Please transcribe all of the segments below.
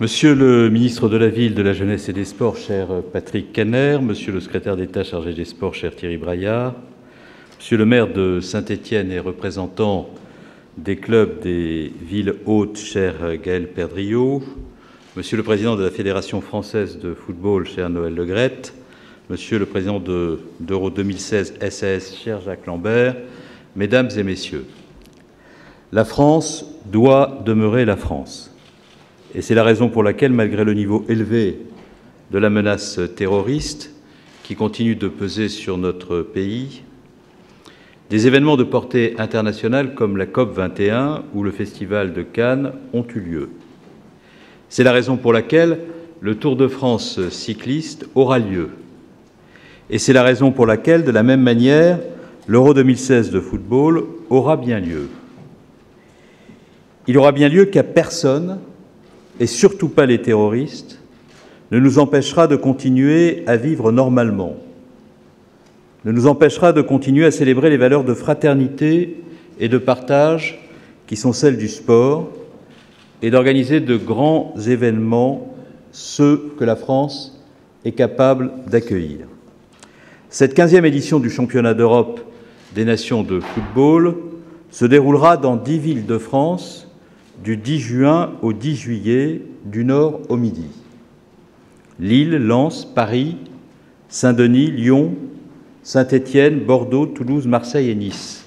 Monsieur le ministre de la Ville, de la Jeunesse et des Sports, cher Patrick Kanner, Monsieur le secrétaire d'État chargé des Sports, cher Thierry Braillard, Monsieur le maire de Saint-Étienne et représentant des clubs des villes hautes, cher Gaël Perdriau, Monsieur le président de la Fédération française de football, cher Noël Le Graët, Monsieur le président d'Euro 2016 SAS, cher Jacques Lambert, Mesdames et Messieurs, la France doit demeurer la France. Et c'est la raison pour laquelle, malgré le niveau élevé de la menace terroriste qui continue de peser sur notre pays, des événements de portée internationale comme la COP21 ou le Festival de Cannes ont eu lieu. C'est la raison pour laquelle le Tour de France cycliste aura lieu. Et c'est la raison pour laquelle, de la même manière, l'Euro 2016 de football aura bien lieu. Il aura bien lieu car personne, et surtout pas les terroristes, ne nous empêchera de continuer à vivre normalement, ne nous empêchera de continuer à célébrer les valeurs de fraternité et de partage qui sont celles du sport et d'organiser de grands événements, ceux que la France est capable d'accueillir. Cette 15e édition du championnat d'Europe des nations de football se déroulera dans 10 villes de France du 10 juin au 10 juillet, du nord au midi. Lille, Lens, Paris, Saint-Denis, Lyon, Saint-Étienne, Bordeaux, Toulouse, Marseille et Nice.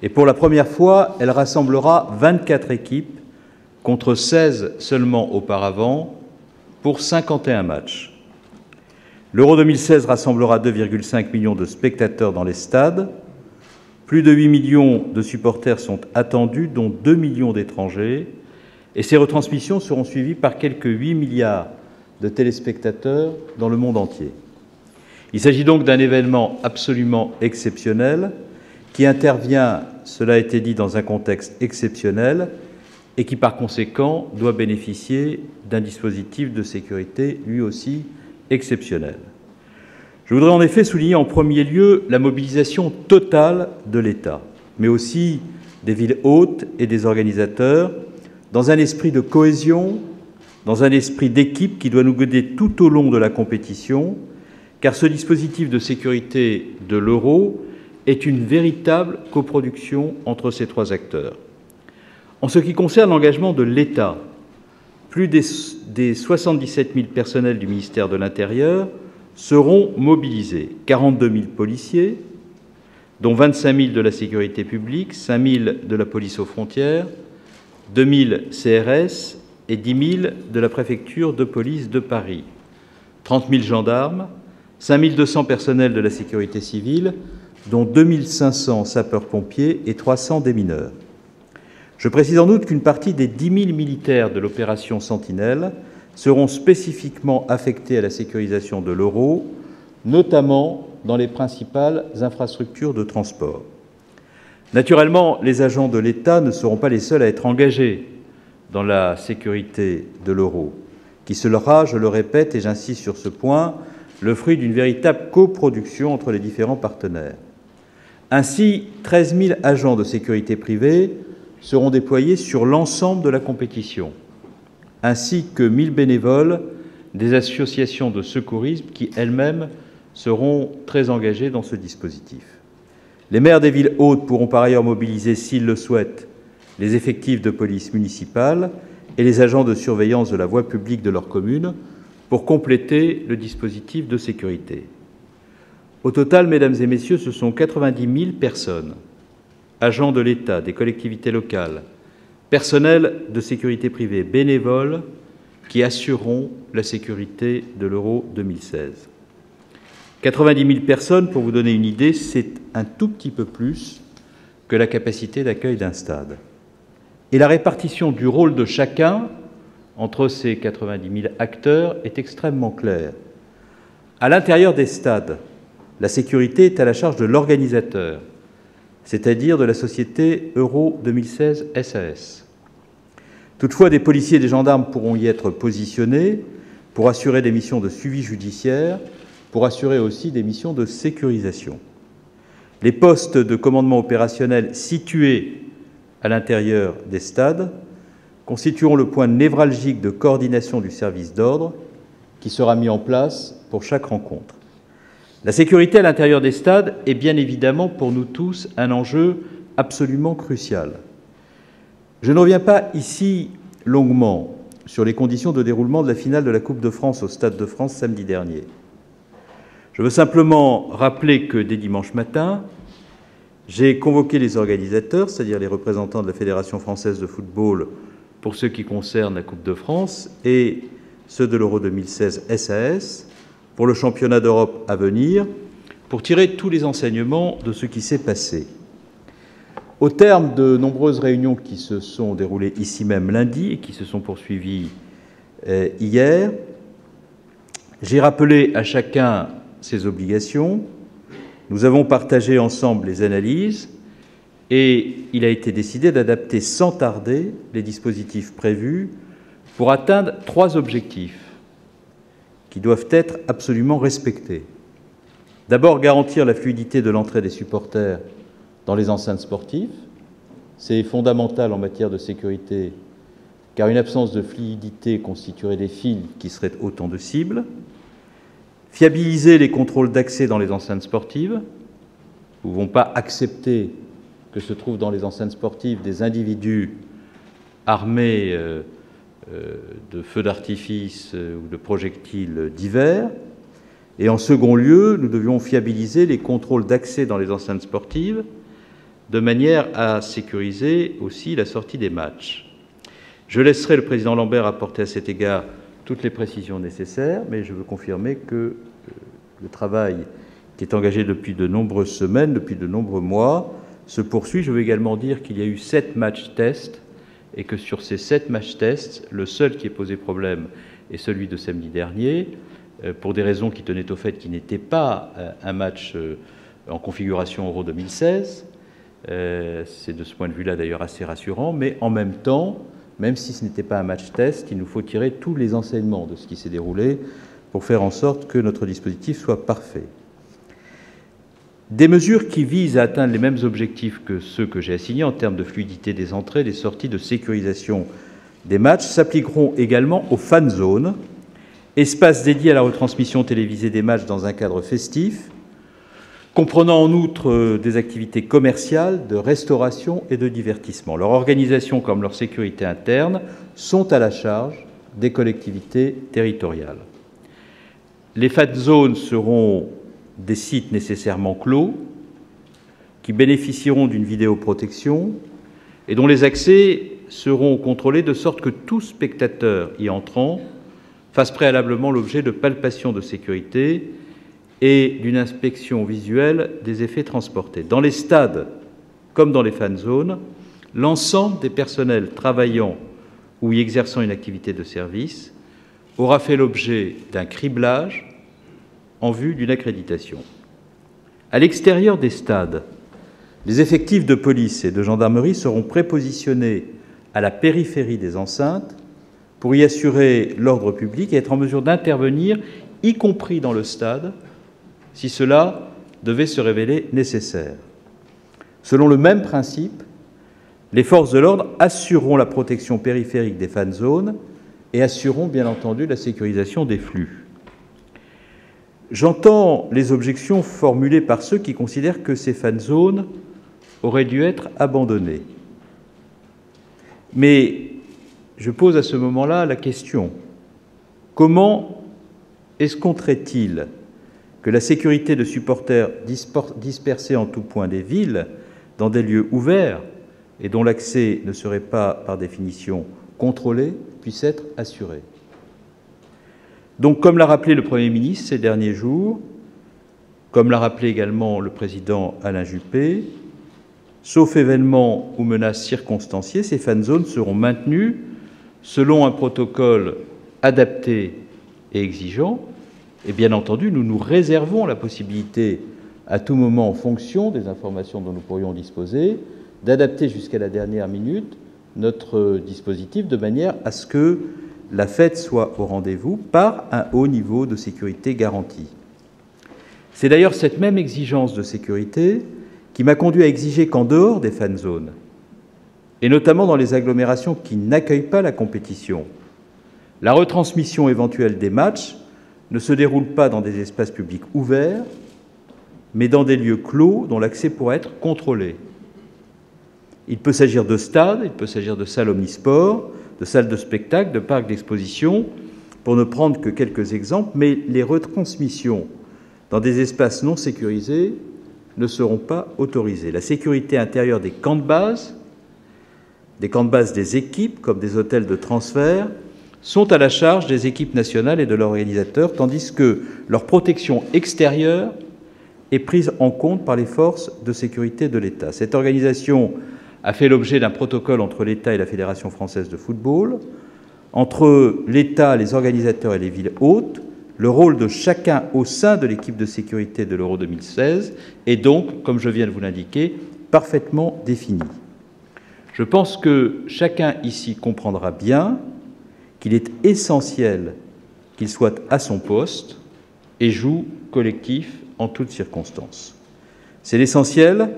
Et pour la première fois, elle rassemblera 24 équipes contre 16 seulement auparavant pour 51 matchs. L'Euro 2016 rassemblera 2,5 millions de spectateurs dans les stades. Plus de 8 millions de supporters sont attendus, dont 2 millions d'étrangers, et ces retransmissions seront suivies par quelques 8 milliards de téléspectateurs dans le monde entier. Il s'agit donc d'un événement absolument exceptionnel qui intervient, cela a été dit, dans un contexte exceptionnel et qui, par conséquent, doit bénéficier d'un dispositif de sécurité lui aussi exceptionnel. Je voudrais en effet souligner en premier lieu la mobilisation totale de l'État, mais aussi des villes hautes et des organisateurs, dans un esprit de cohésion, dans un esprit d'équipe qui doit nous guider tout au long de la compétition, car ce dispositif de sécurité de l'Euro est une véritable coproduction entre ces trois acteurs. En ce qui concerne l'engagement de l'État, plus des 77 000 personnels du ministère de l'Intérieur seront mobilisés. 42 000 policiers, dont 25 000 de la sécurité publique, 5 000 de la police aux frontières, 2 000 CRS et 10 000 de la préfecture de police de Paris, 30 000 gendarmes, 5 200 personnels de la sécurité civile, dont 2 500 sapeurs-pompiers et 300 démineurs. Je précise en outre qu'une partie des 10 000 militaires de l'opération Sentinelle seront spécifiquement affectés à la sécurisation de l'Euro, notamment dans les principales infrastructures de transport. Naturellement, les agents de l'État ne seront pas les seuls à être engagés dans la sécurité de l'Euro, qui sera, je le répète et j'insiste sur ce point, le fruit d'une véritable coproduction entre les différents partenaires. Ainsi, 13 000 agents de sécurité privée seront déployés sur l'ensemble de la compétition, ainsi que 1 000 bénévoles des associations de secourisme qui elles-mêmes seront très engagées dans ce dispositif. Les maires des villes hautes pourront par ailleurs mobiliser, s'ils le souhaitent, les effectifs de police municipale et les agents de surveillance de la voie publique de leur commune pour compléter le dispositif de sécurité. Au total, mesdames et messieurs, ce sont 90 000 personnes, agents de l'État, des collectivités locales, personnel de sécurité privée, bénévoles, qui assureront la sécurité de l'Euro 2016. 90 000 personnes, pour vous donner une idée, c'est un tout petit peu plus que la capacité d'accueil d'un stade. Et la répartition du rôle de chacun entre ces 90 000 acteurs est extrêmement claire. À l'intérieur des stades, la sécurité est à la charge de l'organisateur, c'est-à-dire de la société Euro 2016 SAS. Toutefois, des policiers et des gendarmes pourront y être positionnés pour assurer des missions de suivi judiciaire, pour assurer aussi des missions de sécurisation. Les postes de commandement opérationnel situés à l'intérieur des stades constitueront le point névralgique de coordination du service d'ordre qui sera mis en place pour chaque rencontre. La sécurité à l'intérieur des stades est bien évidemment pour nous tous un enjeu absolument crucial. Je ne reviens pas ici longuement sur les conditions de déroulement de la finale de la Coupe de France au Stade de France samedi dernier. Je veux simplement rappeler que dès dimanche matin, j'ai convoqué les organisateurs, c'est-à-dire les représentants de la Fédération française de football pour ce qui concerne la Coupe de France et ceux de l'Euro 2016 SAS pour le championnat d'Europe à venir, pour tirer tous les enseignements de ce qui s'est passé. Au terme de nombreuses réunions qui se sont déroulées ici même lundi et qui se sont poursuivies hier, j'ai rappelé à chacun ses obligations. Nous avons partagé ensemble les analyses et il a été décidé d'adapter sans tarder les dispositifs prévus pour atteindre 3 objectifs qui doivent être absolument respectés. D'abord, garantir la fluidité de l'entrée des supporters dans les enceintes sportives. C'est fondamental en matière de sécurité, car une absence de fluidité constituerait des fils qui seraient autant de cibles. Fiabiliser les contrôles d'accès dans les enceintes sportives. Nous ne pouvons pas accepter que se trouvent dans les enceintes sportives des individus armés de feux d'artifice ou de projectiles divers. Et en second lieu, nous devions fiabiliser les contrôles d'accès dans les enceintes sportives de manière à sécuriser aussi la sortie des matchs. Je laisserai le président Lambert apporter à cet égard toutes les précisions nécessaires, mais je veux confirmer que le travail qui est engagé depuis de nombreuses semaines, depuis de nombreux mois, se poursuit. Je veux également dire qu'il y a eu 7 matchs tests et que sur ces 7 matchs tests, le seul qui ait posé problème est celui de samedi dernier, pour des raisons qui tenaient au fait qu'il n'était pas un match en configuration Euro 2016. C'est de ce point de vue-là d'ailleurs assez rassurant, mais en même temps, même si ce n'était pas un match test, il nous faut tirer tous les enseignements de ce qui s'est déroulé pour faire en sorte que notre dispositif soit parfait. Des mesures qui visent à atteindre les mêmes objectifs que ceux que j'ai assignés en termes de fluidité des entrées, des sorties, de sécurisation des matchs s'appliqueront également aux fan zones, espaces dédiés à la retransmission télévisée des matchs dans un cadre festif, comprenant en outre des activités commerciales, de restauration et de divertissement. Leur organisation comme leur sécurité interne sont à la charge des collectivités territoriales. Les fan zones seront des sites nécessairement clos, qui bénéficieront d'une vidéoprotection et dont les accès seront contrôlés de sorte que tout spectateur y entrant fasse préalablement l'objet de palpations de sécurité et d'une inspection visuelle des effets transportés. Dans les stades, comme dans les fan zones, l'ensemble des personnels travaillant ou y exerçant une activité de service aura fait l'objet d'un criblage en vue d'une accréditation. À l'extérieur des stades, les effectifs de police et de gendarmerie seront prépositionnés à la périphérie des enceintes pour y assurer l'ordre public et être en mesure d'intervenir, y compris dans le stade, si cela devait se révéler nécessaire. Selon le même principe, les forces de l'ordre assureront la protection périphérique des fan zones et assureront bien entendu la sécurisation des flux. J'entends les objections formulées par ceux qui considèrent que ces fan zones auraient dû être abandonnées. Mais je pose à ce moment-là la question: comment escompterait-il que la sécurité de supporters dispersés en tout point des villes, dans des lieux ouverts et dont l'accès ne serait pas, par définition, contrôlé, puisse être assurée? Donc, comme l'a rappelé le Premier ministre ces derniers jours, comme l'a rappelé également le président Alain Juppé, sauf événement ou menace circonstanciée, ces fan zones seront maintenues selon un protocole adapté et exigeant. Et bien entendu, nous nous réservons la possibilité, à tout moment, en fonction des informations dont nous pourrions disposer, d'adapter jusqu'à la dernière minute notre dispositif de manière à ce que la fête soit au rendez-vous par un haut niveau de sécurité garanti. C'est d'ailleurs cette même exigence de sécurité qui m'a conduit à exiger qu'en dehors des fan zones, et notamment dans les agglomérations qui n'accueillent pas la compétition, la retransmission éventuelle des matchs ne se déroule pas dans des espaces publics ouverts, mais dans des lieux clos dont l'accès pourrait être contrôlé. Il peut s'agir de stades, il peut s'agir de salles omnisports, de salles de spectacle, de parcs d'exposition, pour ne prendre que quelques exemples, mais les retransmissions dans des espaces non sécurisés ne seront pas autorisées. La sécurité intérieure des camps de base des équipes, comme des hôtels de transfert, sont à la charge des équipes nationales et de leurs organisateurs, tandis que leur protection extérieure est prise en compte par les forces de sécurité de l'État. Cette organisation a fait l'objet d'un protocole entre l'État et la Fédération française de football, entre l'État, les organisateurs et les villes hôtes. Le rôle de chacun au sein de l'équipe de sécurité de l'Euro 2016 est donc, comme je viens de vous l'indiquer, parfaitement défini. Je pense que chacun ici comprendra bien qu'il est essentiel qu'il soit à son poste et joue collectif en toutes circonstances. C'est l'essentiel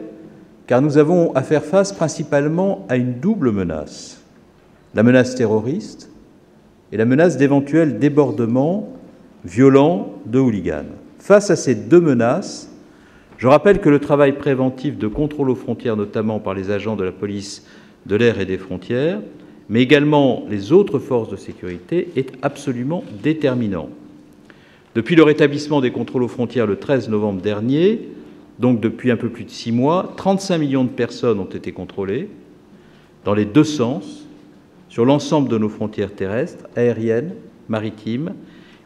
car nous avons à faire face principalement à une double menace, la menace terroriste et la menace d'éventuels débordements violents de hooligans. Face à ces deux menaces, je rappelle que le travail préventif de contrôle aux frontières, notamment par les agents de la police de l'air et des frontières, mais également les autres forces de sécurité, est absolument déterminant. Depuis le rétablissement des contrôles aux frontières le 13 novembre dernier, donc depuis un peu plus de 6 mois, 35 millions de personnes ont été contrôlées, dans les deux sens, sur l'ensemble de nos frontières terrestres, aériennes, maritimes,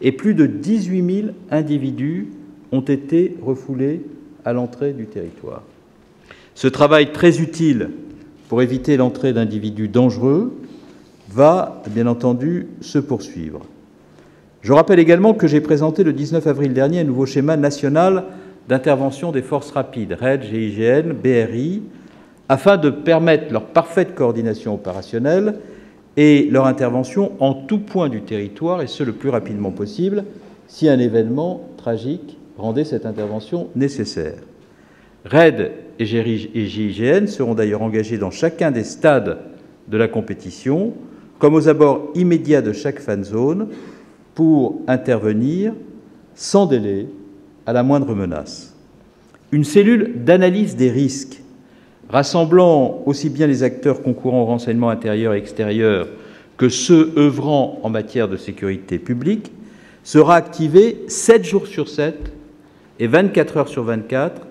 et plus de 18 000 individus ont été refoulés à l'entrée du territoire. Ce travail très utile pour éviter l'entrée d'individus dangereux va, bien entendu, se poursuivre. Je rappelle également que j'ai présenté le 19 avril dernier un nouveau schéma national d'intervention des forces rapides, RAID, GIGN, BRI, afin de permettre leur parfaite coordination opérationnelle et leur intervention en tout point du territoire, et ce le plus rapidement possible, si un événement tragique rendait cette intervention nécessaire. RAID et GIGN seront d'ailleurs engagés dans chacun des stades de la compétition, comme aux abords immédiats de chaque fan zone, pour intervenir sans délai à la moindre menace. Une cellule d'analyse des risques rassemblant aussi bien les acteurs concourant au renseignement intérieur et extérieur que ceux œuvrant en matière de sécurité publique, sera activée 7 jours sur 7 et 24 heures sur 24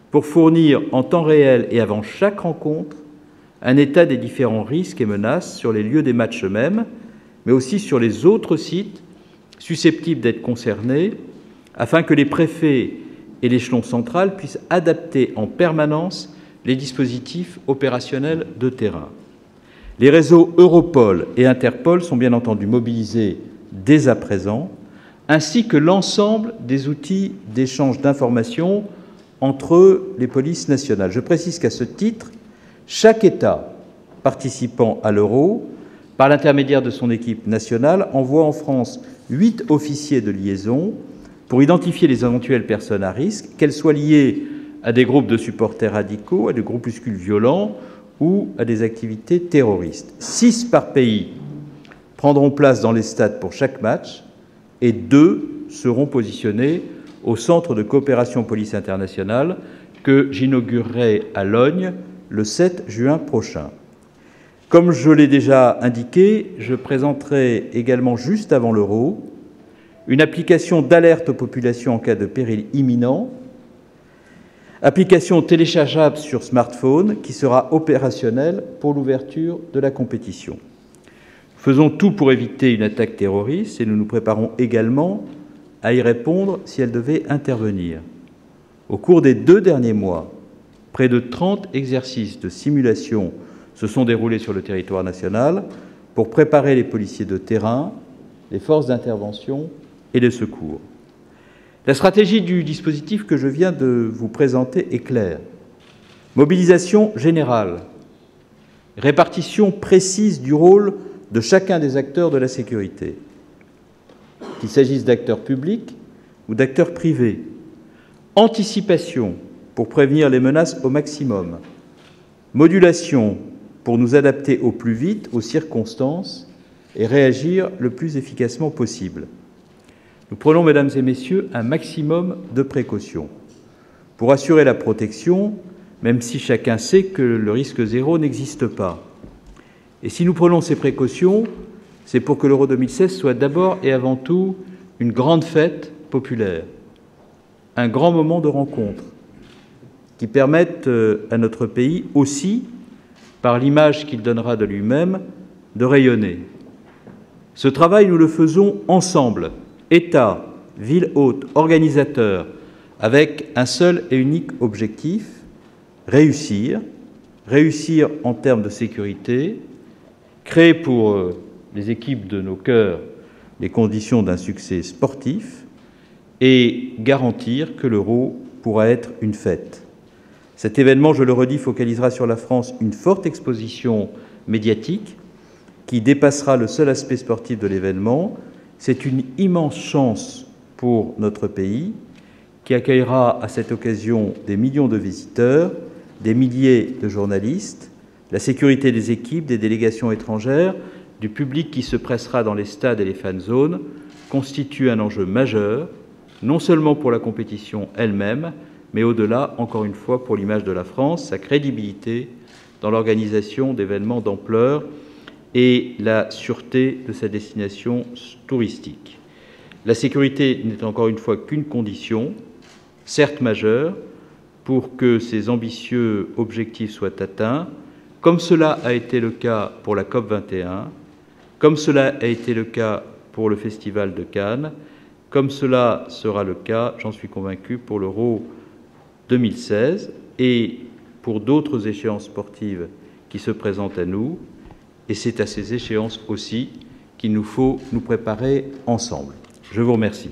pour fournir en temps réel et avant chaque rencontre un état des différents risques et menaces sur les lieux des matchs eux-mêmes, mais aussi sur les autres sites susceptibles d'être concernés, afin que les préfets et l'échelon central puissent adapter en permanence les dispositifs opérationnels de terrain. Les réseaux Europol et Interpol sont bien entendu mobilisés dès à présent, ainsi que l'ensemble des outils d'échange d'informations entre les polices nationales. Je précise qu'à ce titre, chaque État participant à l'Euro, par l'intermédiaire de son équipe nationale, envoie en France 8 officiers de liaison pour identifier les éventuelles personnes à risque, qu'elles soient liées à des groupes de supporters radicaux, à des groupuscules violents ou à des activités terroristes. 6 par pays prendront place dans les stades pour chaque match et 2 seront positionnés au Centre de coopération police internationale que j'inaugurerai à Logne le 7 juin prochain. Comme je l'ai déjà indiqué, je présenterai également juste avant l'Euro une application d'alerte aux populations en cas de péril imminent, application téléchargeable sur smartphone qui sera opérationnelle pour l'ouverture de la compétition. Faisons tout pour éviter une attaque terroriste et nous nous préparons également à y répondre si elle devait intervenir. Au cours des 2 derniers mois, près de 30 exercices de simulation se sont déroulés sur le territoire national pour préparer les policiers de terrain, les forces d'intervention et les secours. La stratégie du dispositif que je viens de vous présenter est claire. Mobilisation générale, répartition précise du rôle de chacun des acteurs de la sécurité, qu'il s'agisse d'acteurs publics ou d'acteurs privés, anticipation pour prévenir les menaces au maximum, modulation pour nous adapter au plus vite aux circonstances et réagir le plus efficacement possible. Nous prenons, mesdames et messieurs, un maximum de précautions pour assurer la protection, même si chacun sait que le risque zéro n'existe pas. Et si nous prenons ces précautions, c'est pour que l'Euro 2016 soit d'abord et avant tout une grande fête populaire, un grand moment de rencontre qui permette à notre pays aussi, par l'image qu'il donnera de lui-même, de rayonner. Ce travail, nous le faisons ensemble, État, ville hôte, organisateurs, avec un seul et unique objectif, réussir en termes de sécurité, créer pour les équipes de nos cœurs les conditions d'un succès sportif et garantir que l'Euro pourra être une fête. Cet événement, je le redis, focalisera sur la France une forte exposition médiatique qui dépassera le seul aspect sportif de l'événement. C'est une immense chance pour notre pays qui accueillera à cette occasion des millions de visiteurs, des milliers de journalistes, la sécurité des équipes, des délégations étrangères, du public qui se pressera dans les stades et les fan zones constitue un enjeu majeur, non seulement pour la compétition elle-même, mais au-delà, encore une fois, pour l'image de la France, sa crédibilité dans l'organisation d'événements d'ampleur et la sûreté de sa destination touristique. La sécurité n'est encore une fois qu'une condition, certes majeure, pour que ces ambitieux objectifs soient atteints, comme cela a été le cas pour la COP21, comme cela a été le cas pour le Festival de Cannes, comme cela sera le cas, j'en suis convaincu, pour l'Euro 2016 et pour d'autres échéances sportives qui se présentent à nous. Et c'est à ces échéances aussi qu'il nous faut nous préparer ensemble. Je vous remercie.